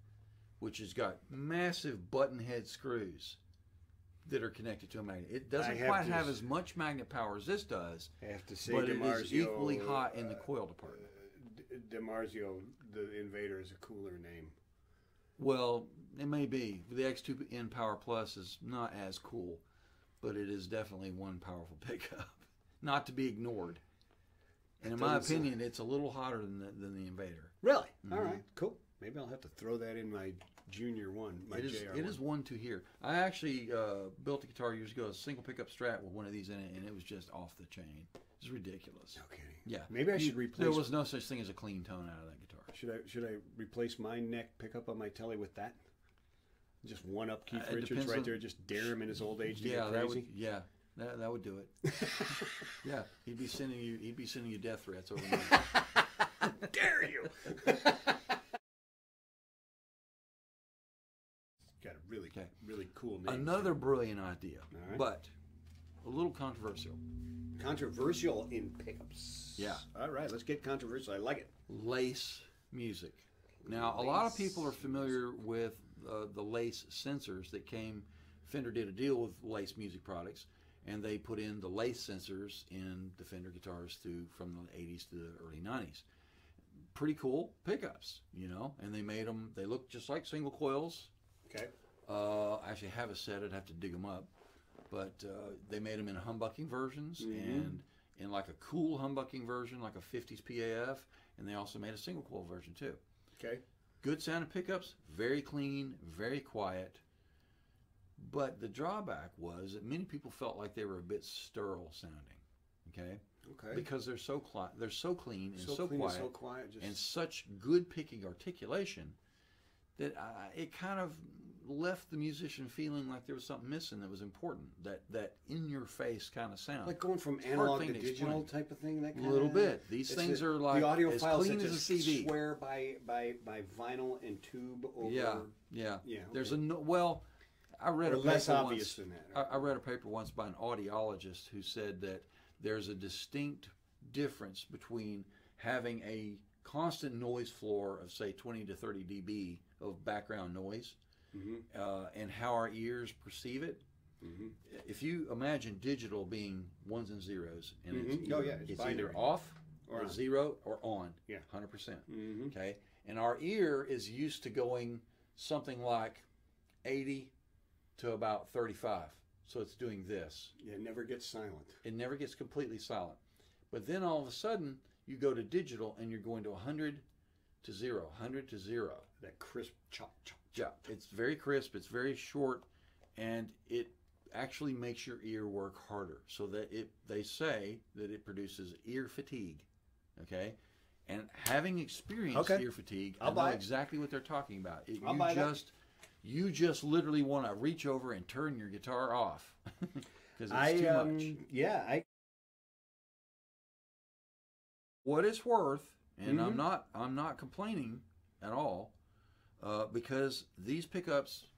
[SPEAKER 2] which has got massive button head screws that are connected to a magnet. It doesn't quite have as much magnet power as this does,
[SPEAKER 1] I have to say,
[SPEAKER 2] but it
[SPEAKER 1] Dimargio,
[SPEAKER 2] is equally hot in the coil department.
[SPEAKER 1] Dimargio, the Invader, is a cooler name.
[SPEAKER 2] Well, it may be. The X2N Power Plus is not as cool, but it is definitely one powerful pickup, not to be ignored. And in my opinion, it's a little hotter than the Invader.
[SPEAKER 1] Really? All right, cool. Maybe I'll have to throw that in my junior one, my JR1.
[SPEAKER 2] It is one to hear. I actually built a guitar years ago, a single pickup Strat with one of these in it, and it was just off the chain. It's ridiculous.
[SPEAKER 1] No kidding.
[SPEAKER 2] Yeah.
[SPEAKER 1] Maybe I should replace.
[SPEAKER 2] There was no such thing as a clean tone out of that guitar.
[SPEAKER 1] Should I replace my neck pickup on my Telly with that? Just one up Keith Richards right there, just dare him in his old age to get crazy.
[SPEAKER 2] That would do it. Yeah, he'd be sending you death threats overnight.
[SPEAKER 1] Dare you? Got a really cool name.
[SPEAKER 2] Another brilliant idea, but a little controversial.
[SPEAKER 1] Controversial in pickups.
[SPEAKER 2] Yeah.
[SPEAKER 1] All right, let's get controversial. I like it.
[SPEAKER 2] Lace music. Now, a lot of people are familiar with the lace sensors that came. Fender did a deal with lace music products, and they put in the lace sensors in the Fender guitars from the 80s to the early 90s. Pretty cool pickups, and they made them. They look just like single coils.
[SPEAKER 1] Okay.
[SPEAKER 2] I actually have a set. I'd have to dig them up. But they made them in humbucking versions and in like a cool humbucking version, like a 50s PAF, and they also made a single coil version too.
[SPEAKER 1] Okay.
[SPEAKER 2] Good sounding pickups, very clean, very quiet. But the drawback was that many people felt like they were a bit sterile sounding. Okay.
[SPEAKER 1] Okay.
[SPEAKER 2] Because they're so clean and so quiet, and such good picking articulation that it kind of left the musician feeling like there was something missing that was important, that in-your-face kind of sound.
[SPEAKER 1] Like going from analog to digital type of thing? That kind
[SPEAKER 2] a little bit. These things are like
[SPEAKER 1] the audio
[SPEAKER 2] as
[SPEAKER 1] files
[SPEAKER 2] clean
[SPEAKER 1] that
[SPEAKER 2] as a
[SPEAKER 1] just
[SPEAKER 2] CD.
[SPEAKER 1] swear by vinyl and tube over...
[SPEAKER 2] Yeah.
[SPEAKER 1] Okay.
[SPEAKER 2] There's I read
[SPEAKER 1] or
[SPEAKER 2] a
[SPEAKER 1] less
[SPEAKER 2] paper
[SPEAKER 1] obvious
[SPEAKER 2] once,
[SPEAKER 1] than that.
[SPEAKER 2] I read a paper once by an audiologist who said that there's a distinct difference between having a constant noise floor of, say, 20 to 30 dB of background noise and how our ears perceive it. If you imagine digital being ones and zeros, and it's either off or zero or on, 100%. Okay, and our ear is used to going something like 80 to about 35. So it's doing this.
[SPEAKER 1] Yeah, it never gets silent.
[SPEAKER 2] It never gets completely silent. But then all of a sudden, you go to digital and you're going to 100 to 0, 100 to 0.
[SPEAKER 1] That crisp chop, chop.
[SPEAKER 2] Yeah, it's very crisp, it's very short, and it actually makes your ear work harder. So that they say that it produces ear fatigue. Okay? And having experienced ear fatigue, I know exactly what they're talking about. You just literally want to reach over and turn your guitar off because it's too much.
[SPEAKER 1] Yeah,
[SPEAKER 2] what it's worth, and I'm not complaining at all, because these pickups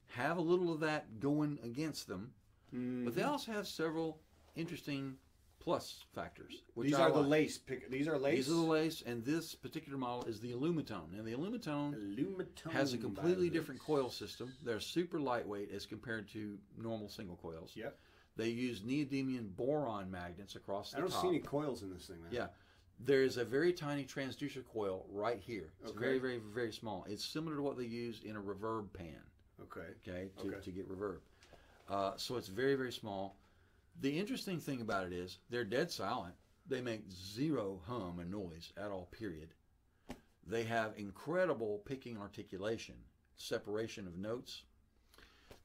[SPEAKER 2] have a little of that going against them, but they also have several interesting plus factors.
[SPEAKER 1] These are the lace. These are lace?
[SPEAKER 2] These are the lace, and this particular model is the Alumitone. And the Alumitone has a completely different coil system. They're super lightweight as compared to normal single coils.
[SPEAKER 1] Yep.
[SPEAKER 2] They use neodymium boron magnets across the top.
[SPEAKER 1] I don't see any coils in this thing, man.
[SPEAKER 2] Yeah. There is a very tiny transducer coil right here. It's very, very, very small. It's similar to what they use in a reverb pan. Okay, to get reverb. So it's very, very small. The interesting thing about it is they're dead silent. They make zero hum and noise at all, period. They have incredible picking articulation, separation of notes.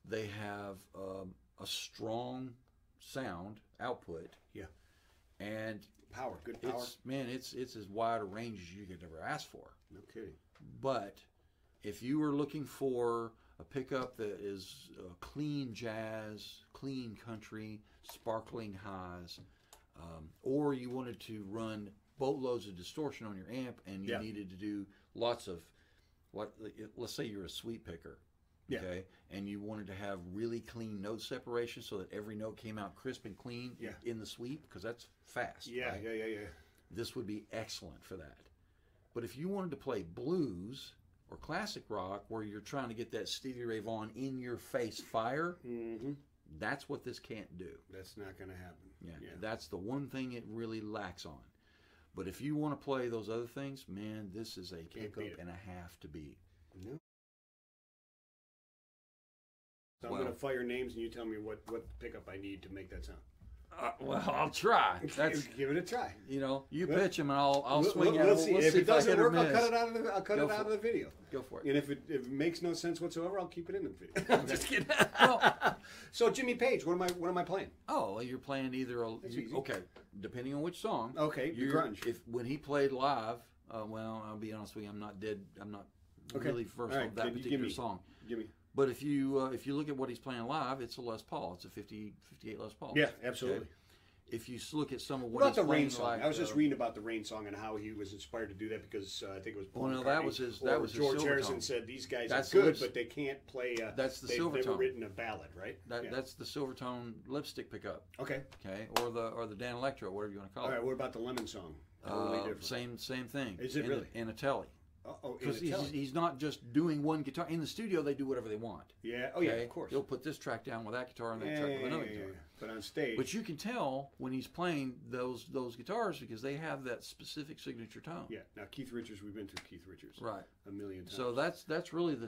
[SPEAKER 2] They have a strong sound output.
[SPEAKER 1] Yeah.
[SPEAKER 2] And
[SPEAKER 1] good power.
[SPEAKER 2] It's as wide a range as you could ever ask for.
[SPEAKER 1] No kidding.
[SPEAKER 2] But if you were looking for a pickup that is clean jazz, clean country, sparkling highs, or you wanted to run boatloads of distortion on your amp and you needed to do lots of, let's say you're a sweep picker, okay, and you wanted to have really clean note separation so that every note came out crisp and clean in the sweep, because that's fast.
[SPEAKER 1] Yeah.
[SPEAKER 2] This would be excellent for that. But if you wanted to play blues or classic rock, where you're trying to get that Stevie Ray Vaughan in-your-face fire, that's what this can't do.
[SPEAKER 1] That's not going to happen.
[SPEAKER 2] Yeah, that's the one thing it really lacks on. But if you want to play those other things, man, this is a pickup and a half to beat.
[SPEAKER 1] No fire names, and you tell me what pickup I need to make that sound.
[SPEAKER 2] Well, I'll try.
[SPEAKER 1] Give it a try.
[SPEAKER 2] You know, you pitch them, and I'll swing at
[SPEAKER 1] We'll
[SPEAKER 2] them.
[SPEAKER 1] see.
[SPEAKER 2] We'll
[SPEAKER 1] If
[SPEAKER 2] see
[SPEAKER 1] it doesn't work,
[SPEAKER 2] I
[SPEAKER 1] I'll cut it out of the video.
[SPEAKER 2] Go for it.
[SPEAKER 1] And if it makes no sense whatsoever, I'll keep it in the video. I'm just kidding.
[SPEAKER 2] Well,
[SPEAKER 1] So Jimmy Page, what am I playing?
[SPEAKER 2] oh, well, you're playing either okay, depending on which song.
[SPEAKER 1] Okay, the grunge.
[SPEAKER 2] If when he played live, well, I'll be honest with you, I'm not really versed on that particular song.
[SPEAKER 1] Give me.
[SPEAKER 2] But if you look at what he's playing live, it's a Les Paul. It's a 58 Les Paul.
[SPEAKER 1] Yeah, absolutely.
[SPEAKER 2] Okay? If you look at some of
[SPEAKER 1] What
[SPEAKER 2] what
[SPEAKER 1] about the
[SPEAKER 2] he's playing
[SPEAKER 1] Rain song?
[SPEAKER 2] like,
[SPEAKER 1] I was just reading about the Rain song and how he was inspired to do that because I think it was Paul
[SPEAKER 2] Well, no,
[SPEAKER 1] McCartney
[SPEAKER 2] that was his
[SPEAKER 1] George
[SPEAKER 2] Silvertone.
[SPEAKER 1] Harrison said these guys
[SPEAKER 2] That's
[SPEAKER 1] are good,
[SPEAKER 2] the-
[SPEAKER 1] but they can't play.
[SPEAKER 2] That's the
[SPEAKER 1] they've never
[SPEAKER 2] Silvertone.
[SPEAKER 1] written a ballad, right?
[SPEAKER 2] That's the Silvertone lipstick pickup.
[SPEAKER 1] Okay.
[SPEAKER 2] Okay, or the Dan Electro, whatever you want to call
[SPEAKER 1] All
[SPEAKER 2] it.
[SPEAKER 1] right. What about the Lemon song? Totally different.
[SPEAKER 2] Same thing.
[SPEAKER 1] Is it
[SPEAKER 2] and
[SPEAKER 1] really?
[SPEAKER 2] And a telly. Because
[SPEAKER 1] Because
[SPEAKER 2] he's not just doing one guitar. In the studio, they do whatever they want.
[SPEAKER 1] Yeah. Oh yeah.
[SPEAKER 2] Okay?
[SPEAKER 1] Of course.
[SPEAKER 2] They'll put this track down with that guitar and that track with another guitar.
[SPEAKER 1] But on stage.
[SPEAKER 2] But you can tell when he's playing those guitars because they have that specific signature tone.
[SPEAKER 1] Yeah. Now Keith Richards, we've been through Keith Richards.
[SPEAKER 2] Right.
[SPEAKER 1] A million times.
[SPEAKER 2] So that's really the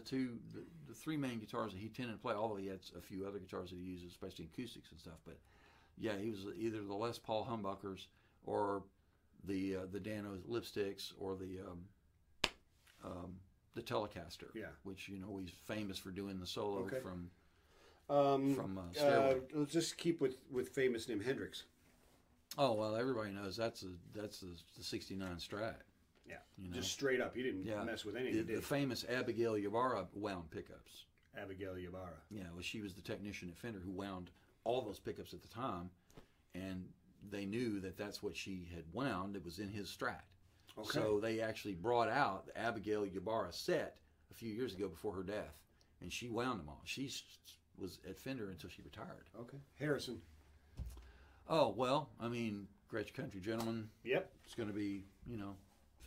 [SPEAKER 2] three main guitars that he tended to play. Although he had a few other guitars that he uses, especially acoustics and stuff. But yeah, he was either the Les Paul humbuckers or the Dano lipsticks or the Telecaster.
[SPEAKER 1] Yeah.
[SPEAKER 2] Which he's famous for doing the solo
[SPEAKER 1] Okay.
[SPEAKER 2] from
[SPEAKER 1] Stairway. Let's just keep with famous name Hendrix.
[SPEAKER 2] Oh well, everybody knows that's the '69 Strat.
[SPEAKER 1] Yeah.
[SPEAKER 2] You know?
[SPEAKER 1] Just straight up. He didn't mess with anything.
[SPEAKER 2] The famous Abigail Ybarra wound pickups.
[SPEAKER 1] Abigail Ybarra.
[SPEAKER 2] Yeah, well, she was the technician at Fender who wound all those pickups at the time, and they knew that that's what she had wound. It was in his Strat.
[SPEAKER 1] Okay.
[SPEAKER 2] So they actually brought out the Abigail Ybarra set a few years ago before her death, and she wound them all. She was at Fender until she retired.
[SPEAKER 1] Okay. Harrison.
[SPEAKER 2] Oh, well, I mean, Gretsch Country Gentleman.
[SPEAKER 1] Yep.
[SPEAKER 2] It's going to be,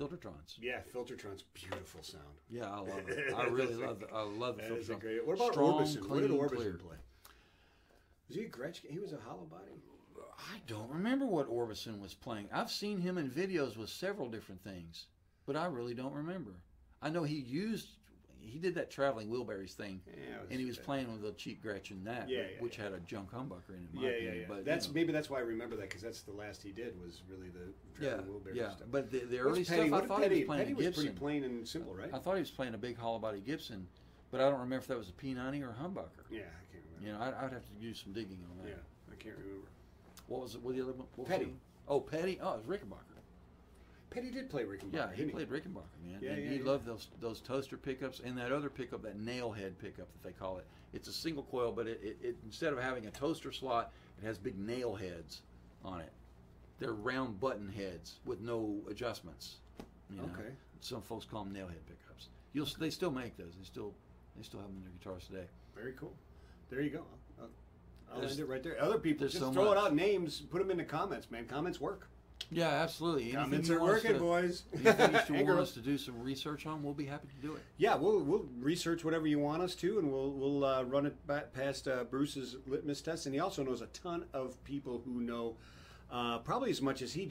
[SPEAKER 2] Filtertrons.
[SPEAKER 1] Yeah, Filtertron's beautiful sound.
[SPEAKER 2] Yeah, I love it. I really love the
[SPEAKER 1] That is a
[SPEAKER 2] Filtertron.
[SPEAKER 1] great. What about
[SPEAKER 2] Strong,
[SPEAKER 1] Orbison? What did
[SPEAKER 2] clean,
[SPEAKER 1] Orbison
[SPEAKER 2] clear.
[SPEAKER 1] play? Was he a Gretsch? He was a hollow body.
[SPEAKER 2] I don't remember what Orbison was playing. I've seen him in videos with several different things, but I really don't remember. I know he did that traveling wheelbarrows thing, and he was playing with a cheap Gretchen which had a junk humbucker in it. In my opinion. But
[SPEAKER 1] maybe that's why I remember that because that's the last he did was really the traveling wheelbarrows stuff.
[SPEAKER 2] But the early stuff, I thought he was playing
[SPEAKER 1] Petty
[SPEAKER 2] a
[SPEAKER 1] was
[SPEAKER 2] Gibson.
[SPEAKER 1] pretty plain and simple, right?
[SPEAKER 2] I thought he was playing a big hollow body Gibson, but I don't remember if that was a P90 or a humbucker.
[SPEAKER 1] Yeah, I can't remember.
[SPEAKER 2] I'd have to do some digging on that.
[SPEAKER 1] Yeah, I can't remember.
[SPEAKER 2] What was it? What the other one? What was
[SPEAKER 1] Petty.
[SPEAKER 2] it? Oh, Petty. Oh, it was Rickenbacker.
[SPEAKER 1] Petty did play Rickenbacker.
[SPEAKER 2] Yeah, he played Rickenbacker, man.
[SPEAKER 1] Yeah,
[SPEAKER 2] and he loved those toaster pickups and that other pickup, that nail head pickup that they call it. It's a single coil, but it instead of having a toaster slot, it has big nail heads on it. They're round button heads with no adjustments.
[SPEAKER 1] Okay.
[SPEAKER 2] Some folks call them nail head pickups. They still make those. They still have them in their guitars today.
[SPEAKER 1] Very cool. There you go. I'll end it right there. Other people just
[SPEAKER 2] so
[SPEAKER 1] throw it
[SPEAKER 2] much.
[SPEAKER 1] out names, put them in the comments, man. Comments work.
[SPEAKER 2] Yeah, absolutely.
[SPEAKER 1] Comments are working, boys.
[SPEAKER 2] Anything you
[SPEAKER 1] And
[SPEAKER 2] want
[SPEAKER 1] girls.
[SPEAKER 2] us to do some research on, we'll be happy to do it.
[SPEAKER 1] Yeah, we'll research whatever you want us to, and we'll run it past Bruce's litmus test. And he also knows a ton of people who know probably as much as he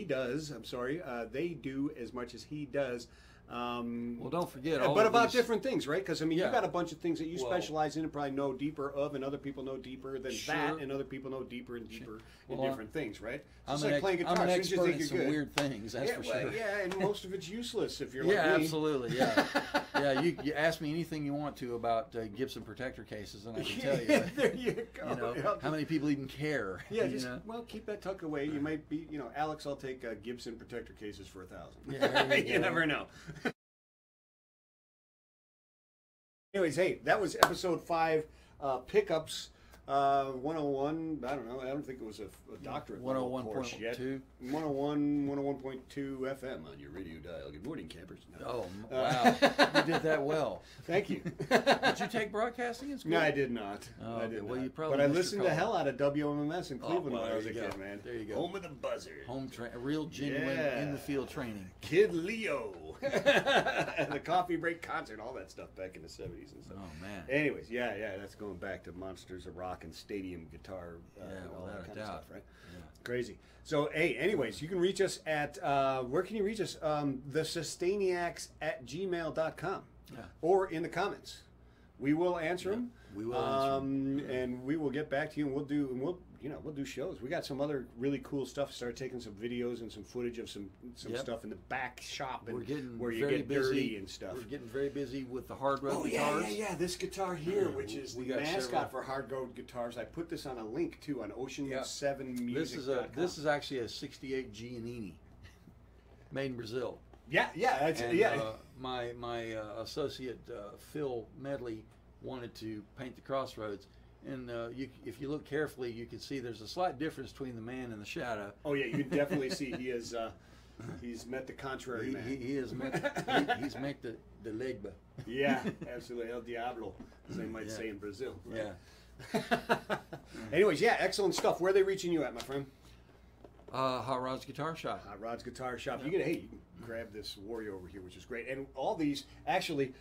[SPEAKER 1] does. I'm sorry, they do as much as he does.
[SPEAKER 2] Well, don't forget.
[SPEAKER 1] But about different things, right? Because I mean,
[SPEAKER 2] Yeah.
[SPEAKER 1] you got a bunch of things that you
[SPEAKER 2] Well,
[SPEAKER 1] specialize in and probably know deeper of, and other people know deeper than
[SPEAKER 2] Sure.
[SPEAKER 1] that, and other people know deeper and deeper in
[SPEAKER 2] Well,
[SPEAKER 1] different things, right?
[SPEAKER 2] I'm
[SPEAKER 1] Just
[SPEAKER 2] an,
[SPEAKER 1] like playing guitar.
[SPEAKER 2] I'm an
[SPEAKER 1] as soon as you
[SPEAKER 2] expert
[SPEAKER 1] think
[SPEAKER 2] in
[SPEAKER 1] you're
[SPEAKER 2] some
[SPEAKER 1] good.
[SPEAKER 2] weird things, that's for sure.
[SPEAKER 1] Yeah, and most of it's useless if you're
[SPEAKER 2] Yeah,
[SPEAKER 1] like me.
[SPEAKER 2] absolutely. Yeah, yeah. You ask me anything you want to about Gibson protector cases, and I can tell you.
[SPEAKER 1] There you go. Yeah.
[SPEAKER 2] How many people even care?
[SPEAKER 1] Yeah,
[SPEAKER 2] you
[SPEAKER 1] just
[SPEAKER 2] know?
[SPEAKER 1] well, keep that tucked away. You might be, Alex. I'll take Gibson protector cases for 1,000.
[SPEAKER 2] Yeah, there you
[SPEAKER 1] You
[SPEAKER 2] go.
[SPEAKER 1] never know. Anyways, hey, that was episode 5, pickups 101. I don't know. I don't think it was a doctorate level course yet.
[SPEAKER 2] 101.2.
[SPEAKER 1] 101.2 FM on your radio dial. Good morning, campers. No.
[SPEAKER 2] Oh, wow. You did that well.
[SPEAKER 1] Thank you.
[SPEAKER 2] Did you take broadcasting in school?
[SPEAKER 1] No, I did not.
[SPEAKER 2] Oh,
[SPEAKER 1] I
[SPEAKER 2] okay.
[SPEAKER 1] did
[SPEAKER 2] Well,
[SPEAKER 1] not.
[SPEAKER 2] you probably
[SPEAKER 1] but I
[SPEAKER 2] missed your
[SPEAKER 1] listened to
[SPEAKER 2] call.
[SPEAKER 1] hell out of WMMS in Cleveland
[SPEAKER 2] well,
[SPEAKER 1] when I was a
[SPEAKER 2] there you
[SPEAKER 1] kid,
[SPEAKER 2] go.
[SPEAKER 1] man.
[SPEAKER 2] There you go.
[SPEAKER 1] Home of the buzzard.
[SPEAKER 2] Real genuine
[SPEAKER 1] Yeah.
[SPEAKER 2] in the field training.
[SPEAKER 1] Kid Leo. The coffee break concert, all that stuff back in the 70s and stuff.
[SPEAKER 2] Oh man.
[SPEAKER 1] Anyways, yeah, that's going back to Monsters of Rock and stadium guitar, all
[SPEAKER 2] without
[SPEAKER 1] that
[SPEAKER 2] a
[SPEAKER 1] kind of
[SPEAKER 2] doubt.
[SPEAKER 1] stuff, right?
[SPEAKER 2] Yeah.
[SPEAKER 1] Crazy. So, hey, anyways, you can reach us at, where can you reach us? The Sustainiacs at gmail.com
[SPEAKER 2] Yeah.
[SPEAKER 1] or in the comments. we will answer them.
[SPEAKER 2] We will answer 'em.
[SPEAKER 1] And we will get back to you, and we'll do shows. We got some other really cool stuff. Start taking some videos and some footage of some stuff in the back shop, and
[SPEAKER 2] We're getting
[SPEAKER 1] where you
[SPEAKER 2] very
[SPEAKER 1] get
[SPEAKER 2] busy
[SPEAKER 1] dirty and stuff.
[SPEAKER 2] We're getting very busy with the hard road
[SPEAKER 1] Oh
[SPEAKER 2] guitars.
[SPEAKER 1] yeah. This guitar here, which is the
[SPEAKER 2] We got
[SPEAKER 1] mascot
[SPEAKER 2] several.
[SPEAKER 1] for hard road guitars. I put this on a link too on
[SPEAKER 2] Yeah.
[SPEAKER 1] Ocean7music.com.
[SPEAKER 2] This is actually a '68 Giannini, made in Brazil.
[SPEAKER 1] Yeah.
[SPEAKER 2] My associate Phil Medley wanted to paint the Crossroads, and if you look carefully, you can see there's a slight difference between the man and the shadow.
[SPEAKER 1] Oh yeah, you can definitely see he is. He's met the contrary man.
[SPEAKER 2] He has met he's met the legba.
[SPEAKER 1] Yeah, absolutely, El Diablo, as they might say in Brazil. Right?
[SPEAKER 2] Yeah.
[SPEAKER 1] Anyways, yeah, excellent stuff. Where are they reaching you at, my friend?
[SPEAKER 2] Hot Rod's Guitar Shop.
[SPEAKER 1] Hot Rod's Guitar Shop. You can grab this Warrior over here, which is great, and all these actually.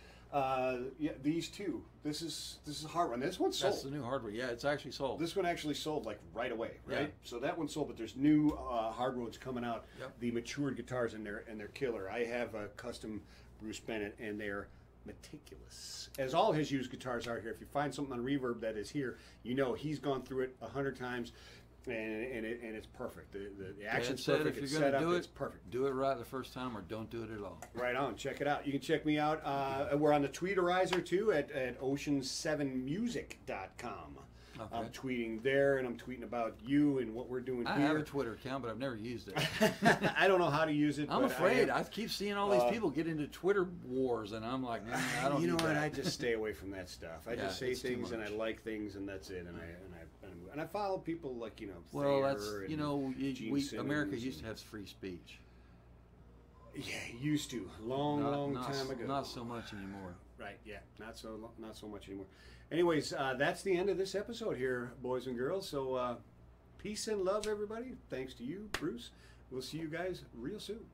[SPEAKER 1] These two. This is a hard one. This one's sold.
[SPEAKER 2] That's the new hardware. Yeah, it's actually sold.
[SPEAKER 1] This one actually sold like right away, right?
[SPEAKER 2] Yeah.
[SPEAKER 1] So that one's sold, but there's new hard roads coming out.
[SPEAKER 2] Yep.
[SPEAKER 1] The matured guitars, and they're killer. I have a custom Bruce Bennett, and they're meticulous, as all his used guitars are here. If you find something on Reverb that is here, you know he's gone through it 100 times. And it's perfect. The action's
[SPEAKER 2] Dad said
[SPEAKER 1] perfect.
[SPEAKER 2] if
[SPEAKER 1] It's
[SPEAKER 2] you're
[SPEAKER 1] set
[SPEAKER 2] going to
[SPEAKER 1] up.
[SPEAKER 2] do
[SPEAKER 1] It's
[SPEAKER 2] it,
[SPEAKER 1] perfect.
[SPEAKER 2] do it right the first time, or don't do it at all.
[SPEAKER 1] Right on. Check it out. You can check me out. We're on the Tweeterizer too at ocean7music.com.
[SPEAKER 2] Okay.
[SPEAKER 1] I'm tweeting there, and I'm tweeting about you and what we're doing
[SPEAKER 2] I
[SPEAKER 1] here.
[SPEAKER 2] have a Twitter account, but I've never used it.
[SPEAKER 1] I don't know how to use it.
[SPEAKER 2] I'm
[SPEAKER 1] but
[SPEAKER 2] afraid. I keep seeing all these people get into Twitter wars, and I'm like, man, I don't.
[SPEAKER 1] You know
[SPEAKER 2] need
[SPEAKER 1] what?
[SPEAKER 2] that.
[SPEAKER 1] I just stay away from that stuff. I
[SPEAKER 2] Yeah,
[SPEAKER 1] just say
[SPEAKER 2] it's too
[SPEAKER 1] things and I
[SPEAKER 2] much.
[SPEAKER 1] like things, and that's it. And I follow people like
[SPEAKER 2] Well,
[SPEAKER 1] Thayer
[SPEAKER 2] that's
[SPEAKER 1] and Gene Simmons
[SPEAKER 2] America used
[SPEAKER 1] and-
[SPEAKER 2] to have free speech.
[SPEAKER 1] Yeah, used to long time ago.
[SPEAKER 2] Not so much anymore.
[SPEAKER 1] Right, yeah, not so much anymore. Anyways, that's the end of this episode here, boys and girls. So peace and love, everybody. Thanks to you, Bruce. We'll see you guys real soon.